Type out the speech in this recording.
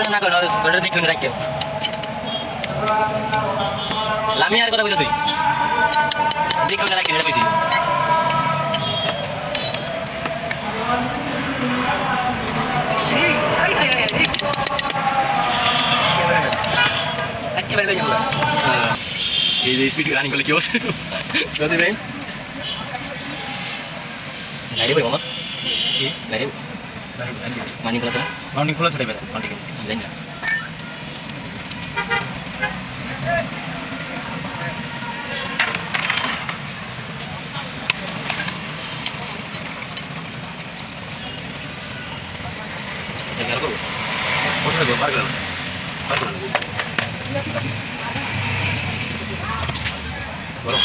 না করে ওটা দেখুন রাখতে লামি আর কথা কইতাছি দেখুন রাখতে এটা কইছি আজকে বের হয়ে যাবো এই যে স্পিড রানিং করলে কি অবস্থা যদি ভাই গাড়ি বই মামা কি গাড়ি মানি খোলা ছিল মানি খোলা ছিল ভাই মানি জানি না এটা বের করব ওটা দিয়ে বার করব বড়